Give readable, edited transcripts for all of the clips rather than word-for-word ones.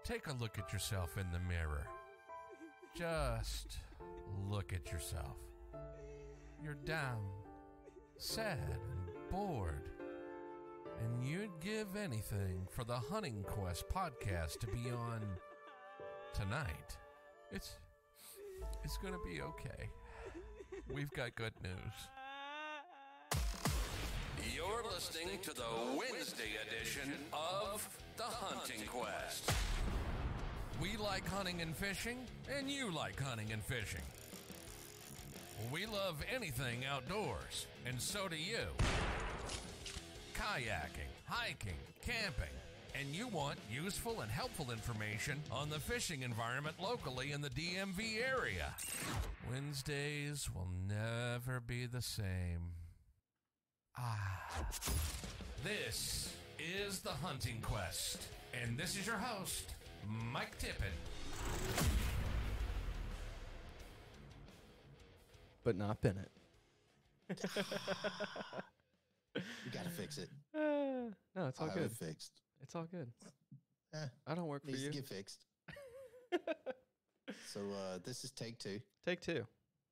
Take a look at yourself in the mirror. Just look at yourself. You're down, sad, and bored. And you'd give anything for the Hunting Quest podcast to be on tonight. It's going to be okay. We've got good news. You're listening to the Wednesday edition of the Hunting Quest. We like hunting and fishing, and you like hunting and fishing. We love anything outdoors, and so do you. Kayaking, hiking, camping, and you want useful and helpful information on the fishing environment locally in the DMV area. Wednesdays will never be the same. This is the Hunting Quest, and this is your host, Mike Tippin. But not Bennett. You gotta fix it. No, it's all good. Fixed. It's all good. I don't work for you. Needs to get fixed. So this is take two. Take two.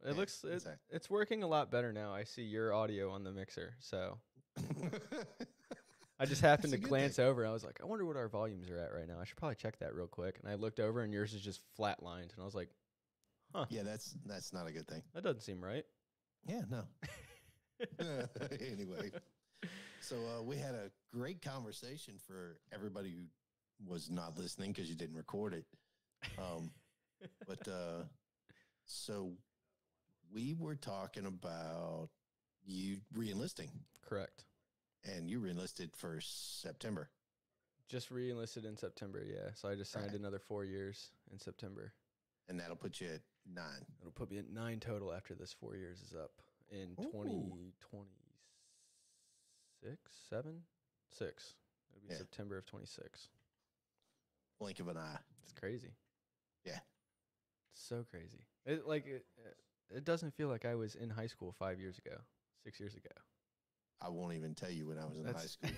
It looks it's working a lot better now. I see your audio on the mixer, so I just happened to glance over. I was like, I wonder what our volumes are at right now. I should probably check that real quick. And I looked over, and yours is just flatlined, and I was like, huh. Yeah, that's not a good thing. That doesn't seem right. Yeah, no. Anyway, so we had a great conversation for everybody who was not listening because you didn't record it. So we were talking about you re-enlisting. Correct. And you re-enlisted for September. Just re-enlisted in September, yeah. So I just signed another 4 years in September. And that'll put you at 9. It'll put me at 9 total after this 4 years is up in 2026, 7? 6. It'll be September of 26. Blink of an eye. It's crazy. Yeah. It's so crazy. It doesn't feel like I was in high school 5 years ago, 6 years ago. I won't even tell you when I was in high school.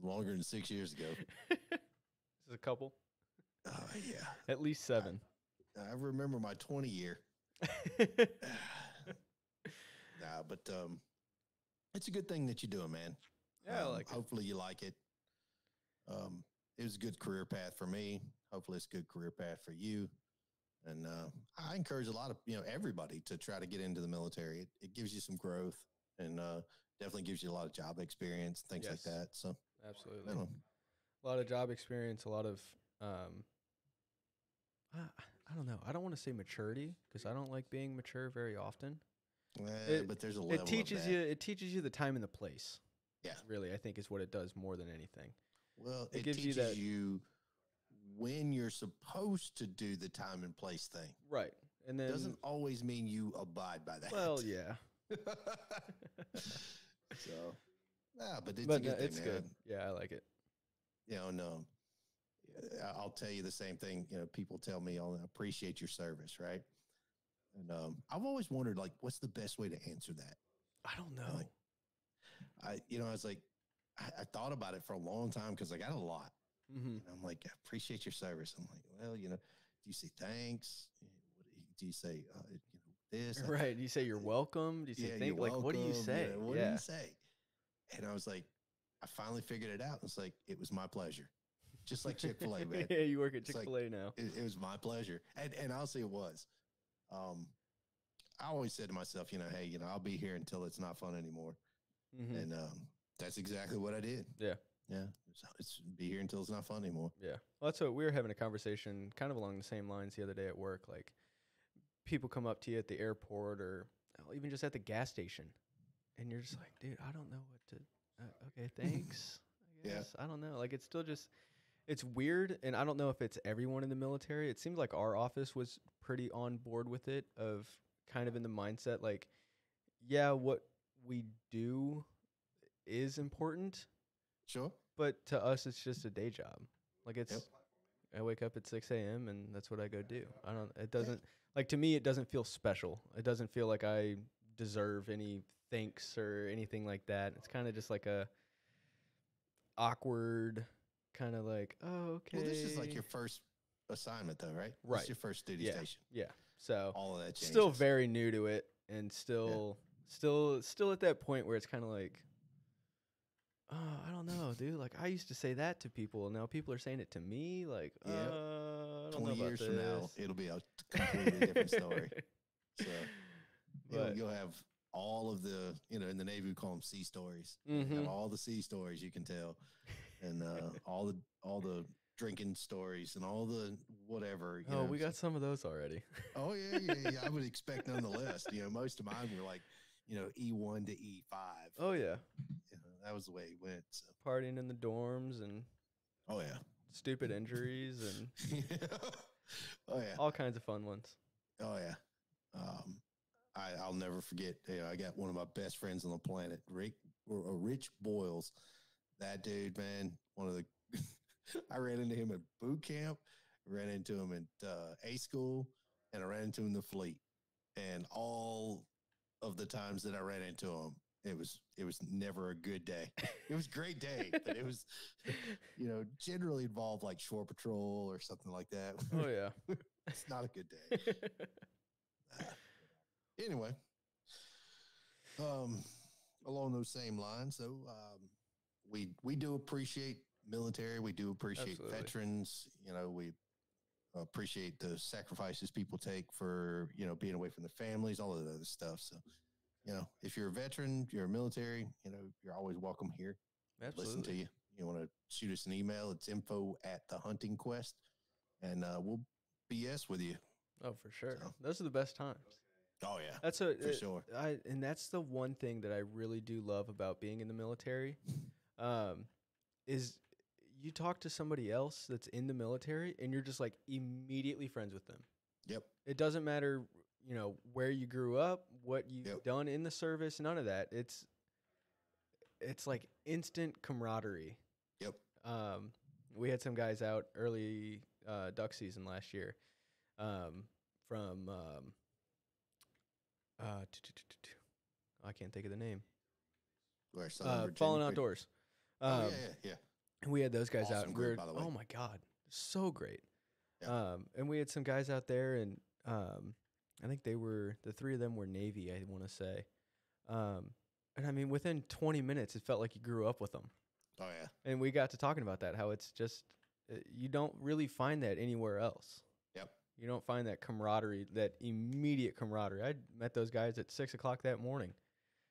Longer than 6 years ago. This is a couple? Yeah. At least 7. I remember my 20 year. But it's a good thing that you're doing, man. Yeah, I like it. Hopefully you like it. It was a good career path for me. Hopefully it's a good career path for you. And I encourage a lot of, everybody to try to get into the military. It gives you some growth and definitely gives you a lot of job experience, things like that. So absolutely. A lot of job experience, a lot of, I don't know. I don't want to say maturity because I don't like being mature very often. But there's a level it teaches you the time and the place. Yeah. Really, I think is what it does more than anything. Well, it gives teaches you when you're supposed to do the time and place thing. Right. And then doesn't always mean you abide by that. Well, yeah. So, but it's a good thing, it's good. Yeah, I like it. No. I'll tell you the same thing. People tell me, I appreciate your service, right? And I've always wondered, what's the best way to answer that? I don't know. I was like, I thought about it for a long time because I got a lot. Mm-hmm. And I'm like, I appreciate your service. I'm like, well, do you say thanks? Do you say, this? Right. Do you say you're welcome? Do you say thank? Like, what do you say? What do you say? And I was like, I finally figured it out. It's like, it was my pleasure. Just like Chick-fil-A, man. Yeah, you work at Chick-fil-A now. It was my pleasure. And honestly, it was. I always said to myself, hey, I'll be here until it's not fun anymore. Mm-hmm. And that's exactly what I did. Yeah. Yeah. It's be here until it's not fun anymore. Yeah. Well, that's what we were having a conversation kind of along the same lines the other day at work. Like, people come up to you at the airport or even just at the gas station, and you're just like, dude, I don't know what to. Okay, thanks. I guess. Yeah. I don't know. Like, it's still just. It's weird, and I don't know if it's everyone in the military. It seems like our office was pretty on board with it, of kind of in the mindset, like, yeah, what we do is important. Sure. But to us, it's just a day job. Like, it's, I wake up at 6 a.m. and that's what I go do. To me, it doesn't feel special. It doesn't feel like I deserve any thanks or anything like that. It's kind of just like a awkward kind of like, oh, okay. Well, this is like your first assignment, though, right? Right. It's your first duty Yeah. station. Yeah. So All of that changes. still very new to it, and still at that point where it's kind of like, oh, I don't know, dude. Like, I used to say that to people, and now people are saying it to me. Like, I don't know 20 about years this. from now, it'll be a completely different story. So you'll have all of the, in the Navy we call them sea stories. You have all the sea stories you can tell, and all the drinking stories and all the whatever. Oh, we got some of those already. Oh yeah. I would expect nonetheless. Most of mine were like, E1 to E5. Oh yeah, that was the way it went. So. Partying in the dorms and oh yeah, stupid injuries and oh yeah, all kinds of fun ones. Oh yeah. I'll never forget. I got one of my best friends on the planet, Rich Boyles. That dude, man, one of the. I ran into him at boot camp, ran into him at A school, and I ran into him in the fleet. And all of the times that I ran into him, it was never a good day. It was a great day, but it was, generally involved like shore patrol or something like that. Oh yeah, it's not a good day. Anyway, along those same lines, though, we do appreciate military. We do appreciate Absolutely. veterans. We appreciate the sacrifices people take for, being away from their families, all of that other stuff. So, if you're a veteran, you're a military, you're always welcome here. Absolutely. Listen to you. You want to shoot us an email, it's info@thehuntingquest, and we'll BS with you. Oh, for sure. So. Those are the best times. Oh yeah, that's for sure. And that's the one thing that I really do love about being in the military, is you talk to somebody else that's in the military and you're just like immediately friends with them. Yep. It doesn't matter, where you grew up, what you've done in the service, none of that. It's like instant camaraderie. Yep. We had some guys out early duck season last year, from I can't think of the name. Where Fallen Outdoors. Yeah. And we had those guys awesome out. Group, by the way. Oh my God, so great. Yeah. And we had some guys out there, and I think the three of them were Navy, I want to say. And I mean, within 20 minutes, it felt like you grew up with them. Oh yeah. And we got to talking about that, how it's just you don't really find that anywhere else. Yep. You don't find that camaraderie, that immediate camaraderie. I met those guys at 6:00 that morning.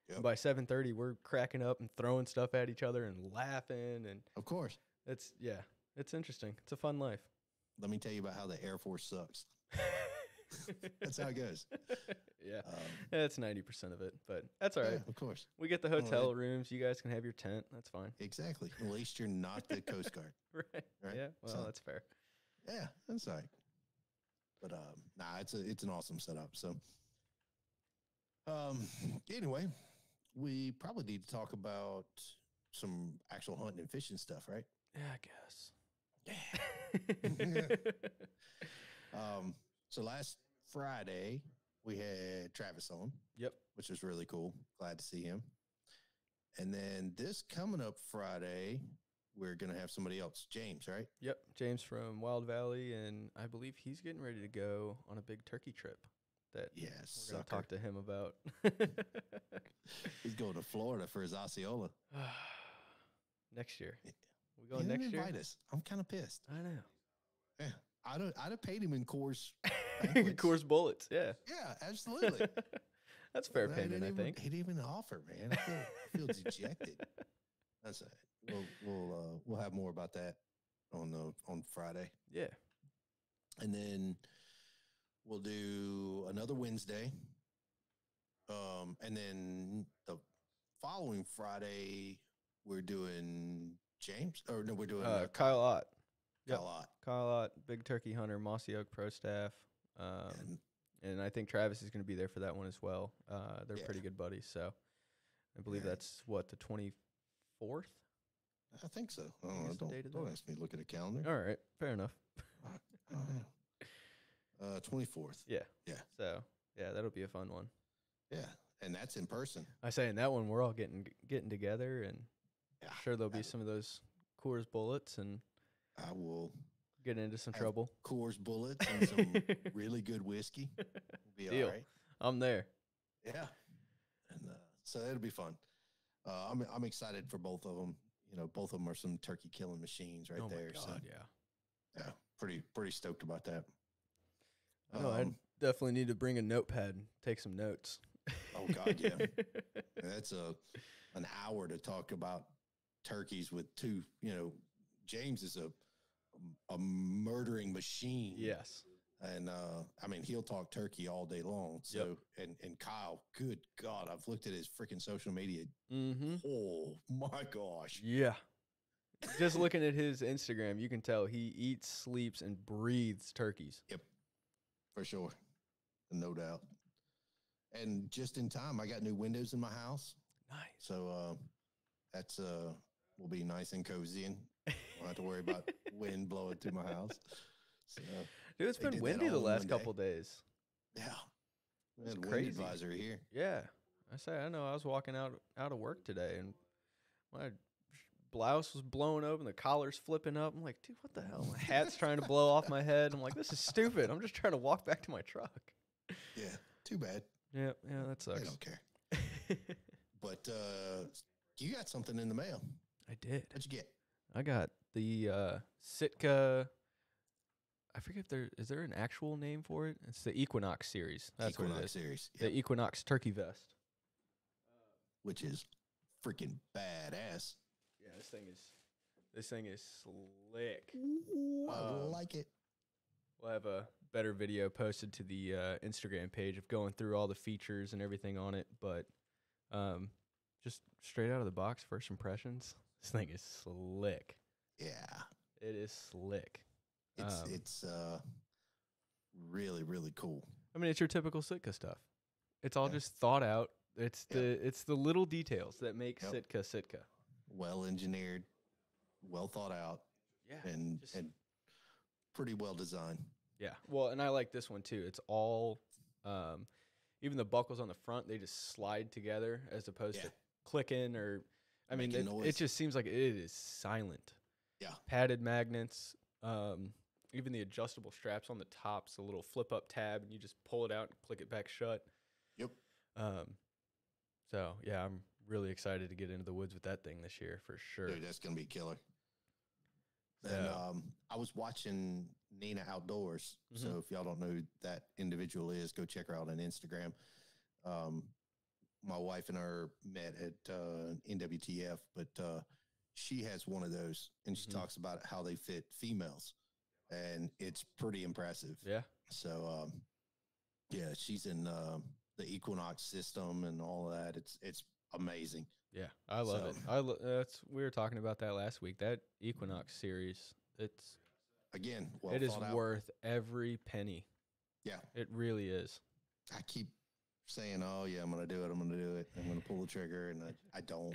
Yep. And by 7:30, we're cracking up and throwing stuff at each other and laughing. And of course, it's interesting. It's a fun life. Let me tell you about how the Air Force sucks. That's how it goes. Yeah, that's 90% of it, but that's all right. Yeah, of course, we get the hotel rooms. You guys can have your tent. That's fine. Exactly. At least you're not the Coast Guard. Right. Yeah. Well, that's fair. Yeah, that's all right. But it's an awesome setup. So, anyway, we probably need to talk about some actual hunting and fishing stuff, right? Yeah, I guess. Yeah. So last Friday we had Travis on. Yep. Which was really cool. Glad to see him. And then this coming up Friday, we're going to have somebody else, James, right? Yep. James from Wild Valley, and I believe he's getting ready to go on a big turkey trip that we're going to talk to him about. He's going to Florida for his Osceola. Next year. We going next year? Invite us. I'm kind of pissed. I know. Yeah. I'd have paid him in Coors. Coors Bullets, yeah. Yeah, absolutely. That's fair payment, I think. He didn't even offer, man. I feel dejected. That's all right. We'll have more about that on Friday. Yeah. And then we'll do another Wednesday. And then the following Friday we're doing James, or no, we're doing Kyle Ott. Kyle Ott. Kyle Ott, big turkey hunter, Mossy Oak Pro Staff. And I think Travis is going to be there for that one as well. They're pretty good buddies. So I believe that's what, the 24th? I think so. Don't ask me to look at a calendar. All right. Fair enough. 24th. Yeah. Yeah. So, yeah, that'll be a fun one. Yeah. And that's in person. I say in that one, we're all getting together, and sure there'll be some of those Coors Bullets and I will Get into some have trouble. Coors Bullets and some really good whiskey. We'll be Deal. all right. I'm there. Yeah, and so it'll be fun. I'm excited for both of them. You know, both of them are some turkey killing machines right there. Oh my God, yeah. Yeah, pretty stoked about that. I know. I definitely need to bring a notepad and take some notes. Oh God, yeah. That's an hour to talk about turkeys with two. You know, James is a murdering machine. Yes. And I mean, he'll talk turkey all day long. So, and Kyle, good God, I've looked at his freaking social media. Mm-hmm. Oh my gosh. Yeah. Just looking at his Instagram, you can tell he eats, sleeps, and breathes turkeys. Yep, for sure, no doubt. And just in time, I got new windows in my house. Nice. So that's will be nice and cozy, and won't have to worry about wind blowing through my house. So, Dude, it's been windy the last couple days. Yeah, It's wind crazy. advisory here. Yeah. I know I was walking out of work today, and my blouse was blowing open, the collar's flipping up. I'm like, dude, what the hell? My hat's trying to blow off my head. I'm like, this is stupid. I'm just trying to walk back to my truck. Yeah, too bad. Yeah, that sucks. I don't care. But you got something in the mail. I did. What'd you get? I got the Sitka. I forget if is there an actual name for it? It's the Equinox series. That's Equinox what it is. series. The Equinox turkey vest. Which is freaking badass. Yeah, this thing is slick. Ooh, I like it. We'll have a better video posted to the Instagram page of going through all the features and everything on it. But just straight out of the box, first impressions, this thing is slick. Yeah, it is slick. It's really, really cool. I mean, it's your typical Sitka stuff. It's all just thought out. It's the little details that make Sitka Sitka. Well engineered, well thought out, and pretty well designed. Yeah. Well, and I like this one too. It's all, even the buckles on the front, they just slide together as opposed to clicking or, I mean, it just seems like it is silent. Yeah. Padded magnets, even the adjustable straps on the top's a little flip up tab, and you just pull it out and click it back shut. Yep. So yeah, I'm really excited to get into the woods with that thing this year for sure. Dude, that's gonna be killer. And I was watching Nina Outdoors. Mm-hmm. So if y'all don't know who that individual is, go check her out on Instagram. My wife and her met at NWTF, but she has one of those, and she talks about how they fit females, and it's pretty impressive. Yeah. So yeah, she's in the Equinox system and all that. It's amazing. Yeah, I love it. We were talking about that last week. That Equinox series, it's again, it is worth every penny. Yeah, it really is. I keep saying, "Oh yeah, I'm gonna do it. I'm gonna do it. I'm gonna pull the trigger," and I don't.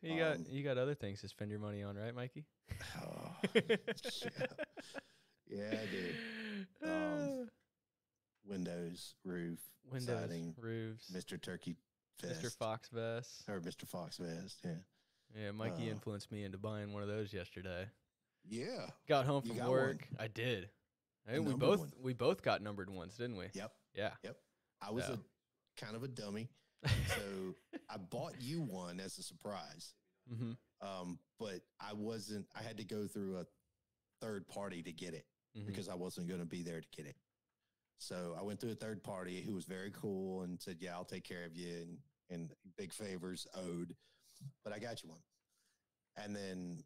You got other things to spend your money on, right, Mikey? Oh, yeah, dude. Windows, siding, roofs, Mr. Turkey Vest, Mr. Fox Vest, or Mr. Fox Vest. Yeah, yeah. Mikey influenced me into buying one of those yesterday. Yeah, got home from work. One? I did. I think we both got numbered ones, didn't we? Yep. Yeah. Yep. I was a kind of a dummy, so I bought you one as a surprise. Mm-hmm. But I wasn't. I had to go through a third party to get it because I wasn't going to be there to get it. So I went through a third party who was very cool and said, "Yeah, I'll take care of you," and big favors owed. But I got you one. And then,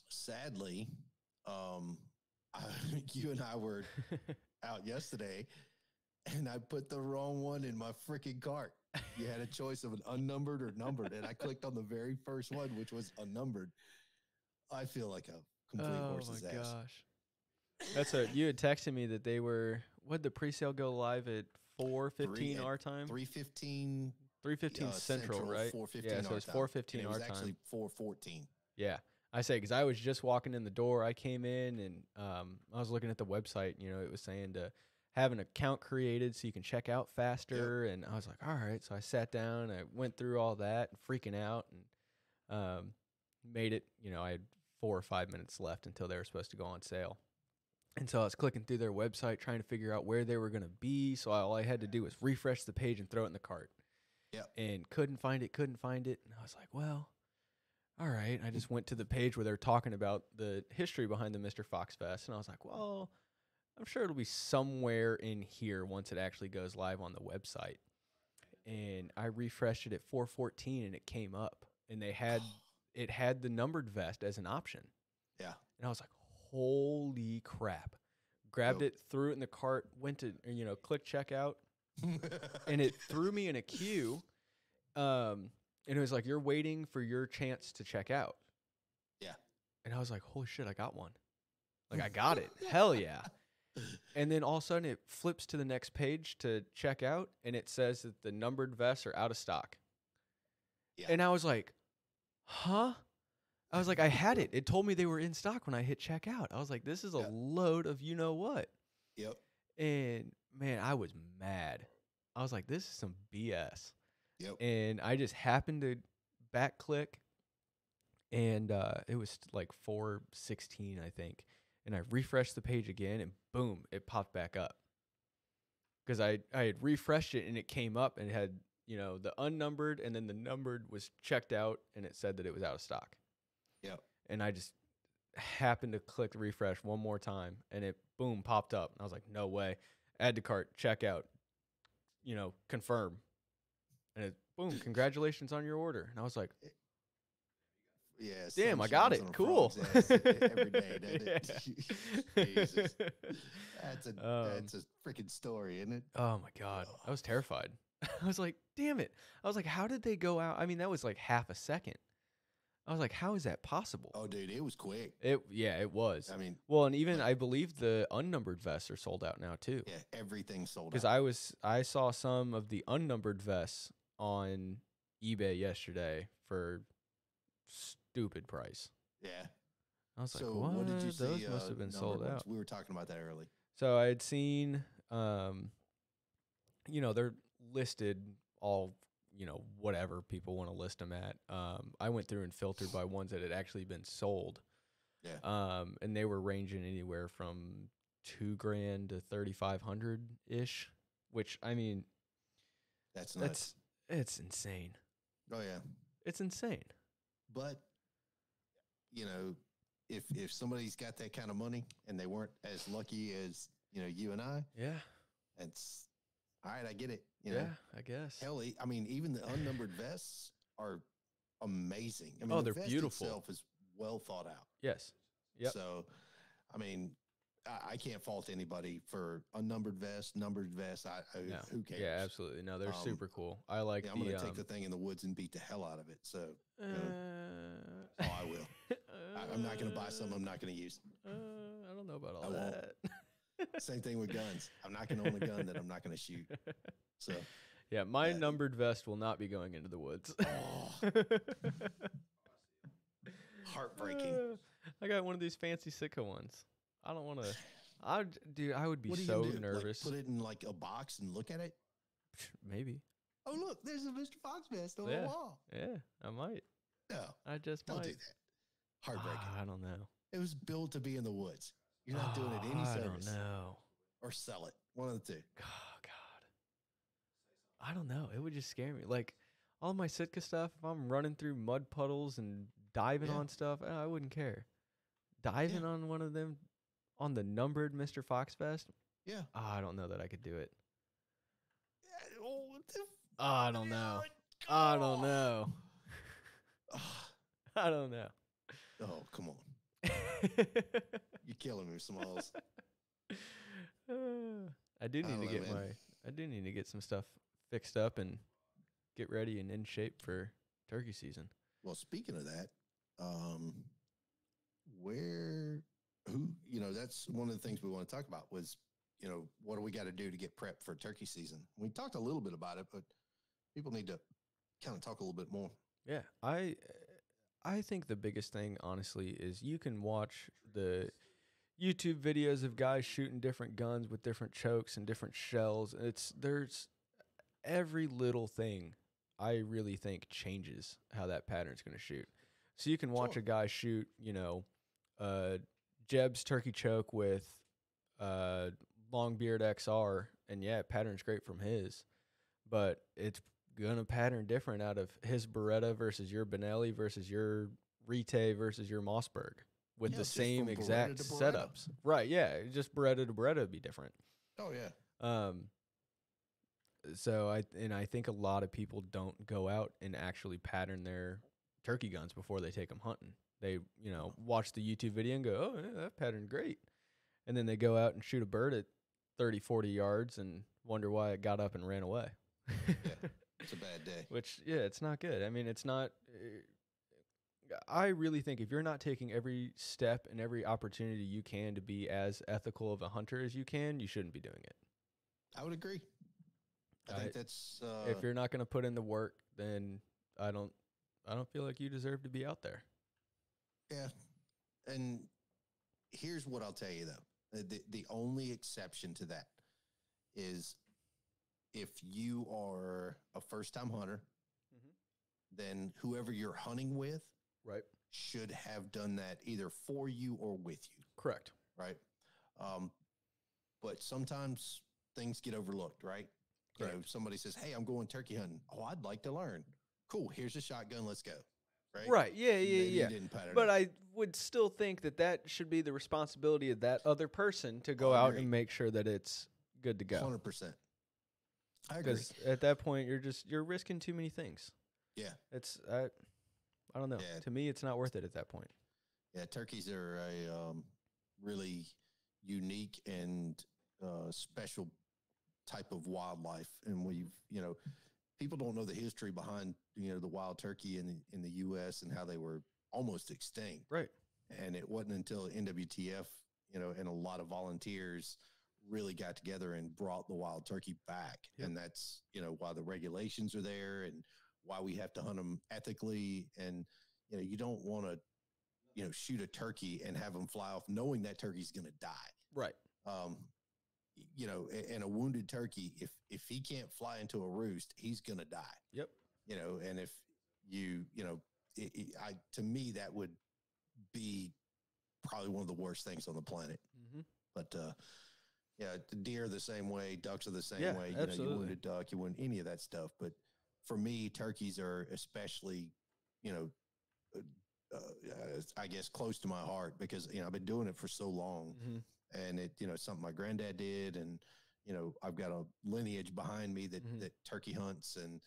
sadly, you and I were out yesterday, and I put the wrong one in my freaking cart. You had a choice of an unnumbered or numbered, and I clicked on the very first one, which was unnumbered. I feel like a complete horse's ass. Oh, my gosh. That's you had texted me that they were, what, the pre-sale go live at 4:15 our time? 3:15. 3:15 Central, right? 4:15 yeah, so it's 4:15 our time. It was actually 4:14. Yeah. I say, because I was just walking in the door. I came in, and I was looking at the website. You know, it was saying to have an account created so you can check out faster. Yep. And I was like, all right. So I sat down. I went through all that, freaking out, and made it. You know, I had 4 or 5 minutes left until they were supposed to go on sale. And so I was clicking through their website trying to figure out where they were going to be. So all I had to do was refresh the page and throw it in the cart. Yep. And couldn't find it. And I was like, well, all right. I just went to the page where they're talking about the history behind the Mr. Fox Fest. And I was like, well, I'm sure it'll be somewhere in here once it actually goes live on the website. And I refreshed it at 4:14 and it came up. And it had the numbered vest as an option. Yeah. And I was like, holy crap. Grabbed it, threw it in the cart, went to, click checkout. And it threw me in a queue. And it was like, you're waiting for your chance to check out. Yeah. And I was like, holy shit, I got one. Like, I got it. Hell yeah. And then all of a sudden it flips to the next page to check out. And it says that the numbered vests are out of stock. Yeah. And I was like, huh? I was like, I had it. It told me they were in stock when I hit checkout. I was like, this is a load of you-know-what. Yep. And, man, I was mad. I was like, this is some BS. Yep. And I just happened to back click, and it was like 4:16, I think. And I refreshed the page again, and boom, it popped back up. Because I had refreshed it, and it came up, and it had, the unnumbered, and then the numbered was checked out, and it said that it was out of stock. Yep. And I just happened to click refresh one more time, and it, boom, popped up. And I was like, no way. Add to cart, check out, confirm. And it, boom, congratulations on your order. And I was like, yeah, damn, I got it. Cool. Every day, doesn't it? Jesus. That's a freaking story, isn't it? Oh, my God. I was terrified. I was like, damn it. I was like, how did they go out? I mean, that was like half a second. I was like, how is that possible? Oh, dude, it was quick. It was. I mean, well, and even I believe the unnumbered vests are sold out now too. Yeah, everything's sold out. Because I saw some of the unnumbered vests on eBay yesterday for stupid price. Yeah. I was like, so what did you see? Those must have been sold out. We were talking about that early. So I had seen, they're listed all, whatever people want to list them at. I went through and filtered by ones that had actually been sold. Yeah. And they were ranging anywhere from $2,000 to $3,500 ish, which I mean, that's nuts. It's insane. Oh yeah, it's insane. But if somebody's got that kind of money and they weren't as lucky as you and I, yeah, it's all right. I get it. Yeah, I guess. Hell, I mean, even the unnumbered vests are amazing. I mean, they're the vest beautiful. Itself is well thought out. Yes. Yep. So, I mean, I can't fault anybody for unnumbered vest, numbered vest. No. Who cares? Yeah, absolutely. No, they're super cool. I like. I'm going to take the thing in the woods and beat the hell out of it. So, I will. I'm not going to buy something I'm not going to use. I don't know about all that. Same thing with guns. I'm not going to own a gun that I'm not going to shoot. So, yeah, my numbered vest will not be going into the woods. Heartbreaking. I got one of these fancy Sitka ones. I don't want to. I would be so nervous. Like, put it in like a box and look at it. Maybe. Oh look, there's a Mr. Fox vest on the wall. Yeah, I might. No, I just don't might. do that. Heartbreaking. I don't know. It was built to be in the woods. You're not doing it any service. I don't know. Or sell it. One of the two. Oh God. I don't know. It would just scare me. Like all my Sitka stuff. If I'm running through mud puddles and diving on stuff, I wouldn't care. Diving on one of them, on the numbered Mr. Fox vest. Yeah. I don't know that I could do it. I don't know. I don't know. I don't know. Oh, come on. You're killing me, Smalls. I do need to get some stuff fixed up and get ready and in shape for turkey season. Well, speaking of that, that's one of the things we want to talk about was, what do we got to do to get prepped for turkey season? We talked a little bit about it, but people need to kind of talk a little bit more. Yeah, I think the biggest thing, honestly, is you can watch the YouTube videos of guys shooting different guns with different chokes and different shells. There's every little thing I really think changes how that pattern's going to shoot. So you can watch Sure. a guy shoot, Jeb's turkey choke with Longbeard XR, and yeah, it patterns great from his, but it's gonna pattern different out of his Beretta versus your Benelli versus your Rite versus your Mossberg with Yeah, the just same from Beretta exact to Beretta. setups. Right, yeah, just Beretta to Beretta would be different. Oh yeah. So I think a lot of people don't go out and actually pattern their turkey guns before they take them hunting. They, watch the YouTube video and go, oh, yeah, that patterned great. And then they go out and shoot a bird at 30, 40 yards and wonder why it got up and ran away. Yeah. It's a bad day. Which, yeah, it's not good. I mean, it's not. I really think if you're not taking every step and every opportunity you can to be as ethical of a hunter as you can, you shouldn't be doing it. I would agree. I think that's if you're not going to put in the work, then I don't feel like you deserve to be out there. yeah. And here's what I'll tell you though. The only exception to that is if you are a first-time hunter, then whoever you're hunting with Right. should have done that either for you or with you, Correct. right? But sometimes things get overlooked, right? You know, somebody says, hey, I'm going turkey hunting. Oh, I'd like to learn. Cool. Here's a shotgun. Let's go. Right. Yeah. Maybe Yeah. you didn't pattern But it. I would still think that should be the responsibility of that other person to go I out agree. and make sure that it's good to go. 100%. I agree. Because at that point, you're risking too many things. Yeah. It's I don't know. Yeah. To me, it's not worth it at that point. Yeah. Turkeys are a really unique and special type of wildlife. And people don't know the history behind, the wild turkey in the U.S. and how they were almost extinct. Right. And it wasn't until NWTF, and a lot of volunteers really got together and brought the wild turkey back. Yep. And that's, why the regulations are there and why we have to hunt them ethically. And, you don't want to, shoot a turkey and have them fly off knowing that turkey's going to die. Right. And a wounded turkey, if he can't fly into a roost, he's going to die. Yep. And if to me, that would be probably one of the worst things on the planet. Mm-hmm. But, the deer are the same way. Ducks are the same Yeah, way. absolutely. You wound a duck, you wound any of that stuff. But for me, turkeys are especially, I guess close to my heart because, I've been doing it for so long. Mm-hmm. And it, something my granddad did. And, I've got a lineage behind me that, Mm-hmm. that turkey hunts and,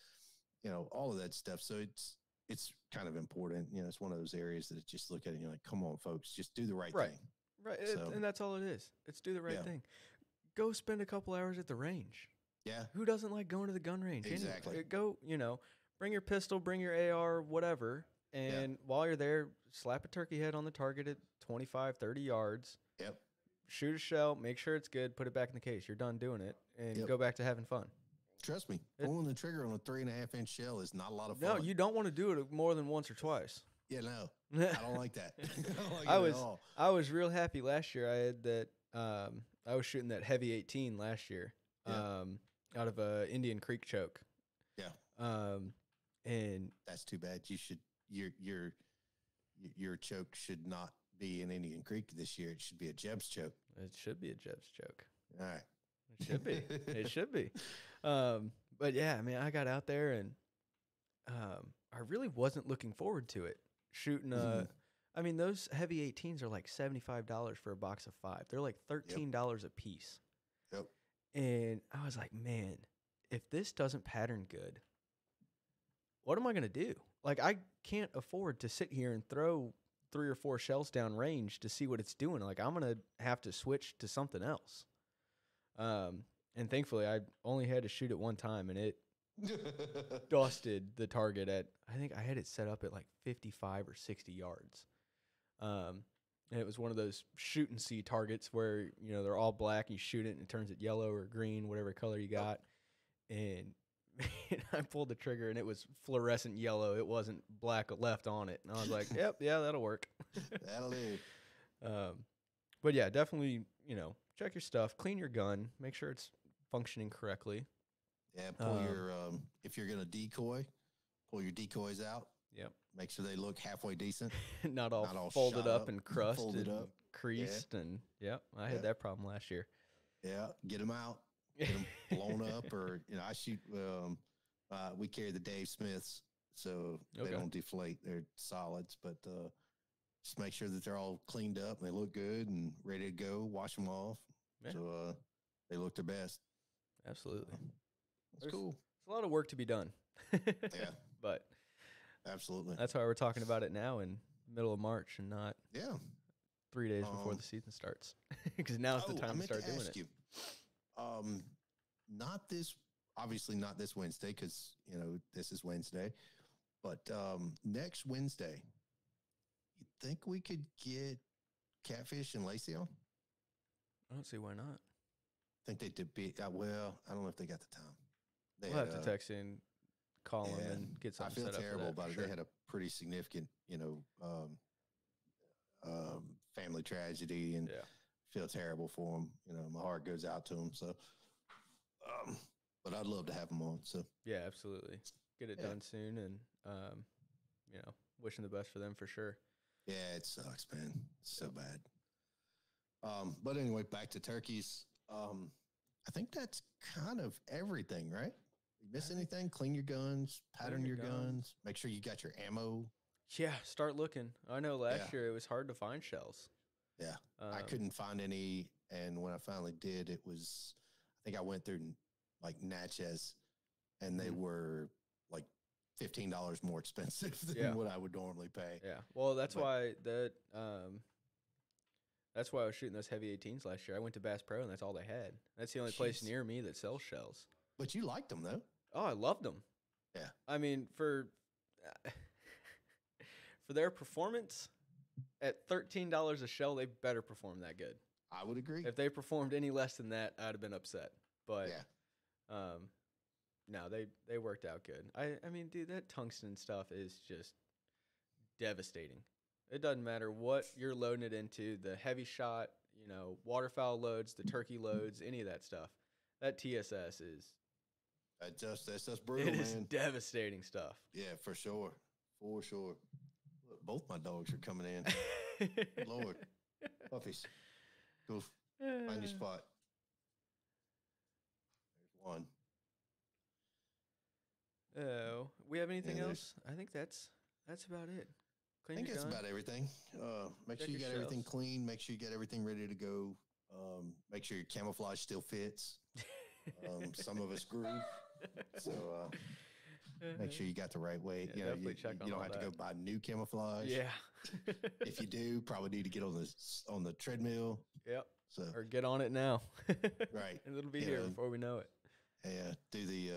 all of that stuff. So it's kind of important. It's one of those areas that just look at it and you're like, come on, folks, just do the right thing. Right. So- And that's all it is. It's do the right Yeah. thing. Go spend a couple hours at the range. Yeah. Who doesn't like going to the gun range? Exactly. Go, bring your pistol, bring your AR, whatever. And while you're there, slap a turkey head on the target at 25, 30 yards. Yep. Shoot a shell, make sure it's good, put it back in the case. You're done doing it, and Yep. go back to having fun. Trust me, pulling the trigger on a 3.5-inch shell is not a lot of fun. No, you don't want to do it more than once or twice. Yeah, no, I don't like that. I don't like I it was at all. I was real happy last year. I had that. I was shooting that heavy 18 last year. Yeah. Out of a Indian Creek choke. Yeah. And That's too bad. You should your choke should not be in Indian Creek this year. It should be a Jeb's choke. it should be a Jeb's choke. All right. It should be. It should be. But yeah, I mean, I got out there and I really wasn't looking forward to it. Shooting I mean, those heavy 18s are like $75 for a box of 5. They're like $13 a piece. Yep. And I was like, man, if this doesn't pattern good, what am I going to do? Like, I can't afford to sit here and throw 3 or 4 shells down range to see what it's doing. Like, I'm going to have to switch to something else. And thankfully, I only had to shoot it one time, and it dusted the target at, I think I had it set up at like 55 or 60 yards. And it was one of those shoot and see targets where, they're all black, you shoot it and it turns it yellow or green, whatever color you got. And man, I pulled the trigger and it was fluorescent yellow. It wasn't black left on it. And I was like, yep, yeah, that'll work. That'll do. But yeah, definitely, check your stuff, clean your gun, make sure it's functioning correctly. Yeah, pull your if you're gonna decoy, pull your decoys out. Yep. Make sure they look halfway decent. not all folded up and crusted and creased. And I had that problem last year. Yeah, get them out, get them blown up, or I shoot. We carry the Dave Smiths, so they don't deflate. They're solids, but just make sure that they're all cleaned up and they look good and ready to go. Wash them off, so they look their best. Absolutely, that's cool. It's a lot of work to be done. Yeah, but absolutely. That's why we're talking about it now in middle of March and not 3 days before the season starts, because now's the time to start doing it. Obviously not this Wednesday, because this is Wednesday, but next Wednesday, you think we could get Catfish and Lacey on? I don't see why not. I think they did be. Well, I don't know if they got the time. We'll have to text in, call them, and get something set up. I feel terrible about it. They had a pretty significant, family tragedy, and feel terrible for them. My heart goes out to them. So, but I'd love to have them on. So yeah, absolutely. Get it done soon, and wishing the best for them for sure. Yeah, it sucks, man. It's so bad. But anyway, back to turkeys. I think that's kind of everything, right? You miss anything? Clean your guns, pattern your guns, make sure you got your ammo. Yeah, start looking. I know last year it was hard to find shells. Yeah, I couldn't find any, and when I finally did, it was, I think I went through like Natchez, and they were like $15 more expensive than what I would normally pay. Yeah, well, that's why that's why I was shooting those heavy 18s last year. I went to Bass Pro, and that's all they had. That's the only place near me that sells shells. But you liked them, though. Oh, I loved them. Yeah. I mean, for their performance, at $13 a shell, they better perform that good. I would agree. If they performed any less than that, I'd have been upset. But no, they worked out good. I mean, dude, that tungsten stuff is just devastating. It doesn't matter what you're loading it into, the heavy shot, waterfowl loads, the turkey loads, any of that stuff. That TSS is... That's just brutal, man. It is devastating stuff. Yeah, for sure. For sure. Look, both my dogs are coming in. Lord. Puppies. Go find your spot. There's one. Oh, we have anything else? I think that's about it. I think that's about everything. Make sure you got everything clean. Make sure you got everything ready to go. Make sure your camouflage still fits. Some of us groove. So make sure you got the right weight. Yeah, you don't have to go buy new camouflage. Yeah. If you do, probably need to get on the treadmill. Yep. So or get on it now. Right. And it'll be here before we know it. Yeah. Do the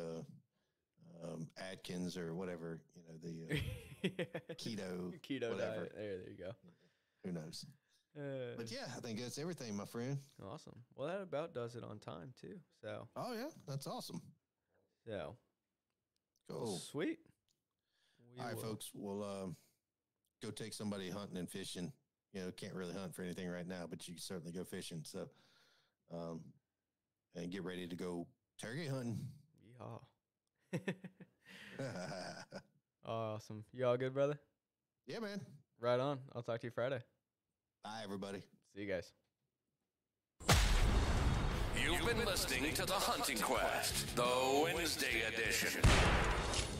Atkins or whatever, the keto whatever. Diet. There you go. Who knows? But yeah, I think that's everything, my friend. Awesome. Well, that about does it on time too. So. Oh yeah, that's awesome. So. Cool. Sweet. All right, folks. We'll go take somebody hunting and fishing. Can't really hunt for anything right now, but you can certainly go fishing. So, and get ready to go turkey hunting. Yeehaw. Awesome. You all good, brother? Yeah, man. Right on. I'll talk to you Friday. Bye, everybody. See you guys. You've been listening to The Hunting Quest, the Wednesday edition.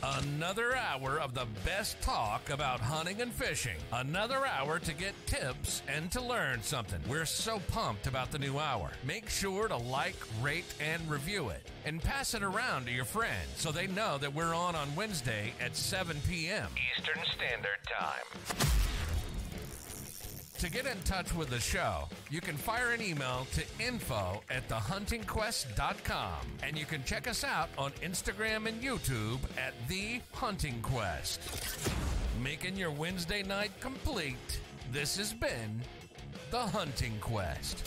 Another hour of the best talk about hunting and fishing. Another hour to get tips and to learn something. We're so pumped about the new hour. Make sure to like, rate, and review it. And pass it around to your friends so they know that we're on Wednesday at 7 p.m. Eastern Standard Time. To get in touch with the show, you can fire an email to info@thehuntingquest.com. And you can check us out on Instagram and YouTube at The Hunting Quest. Making your Wednesday night complete, this has been The Hunting Quest.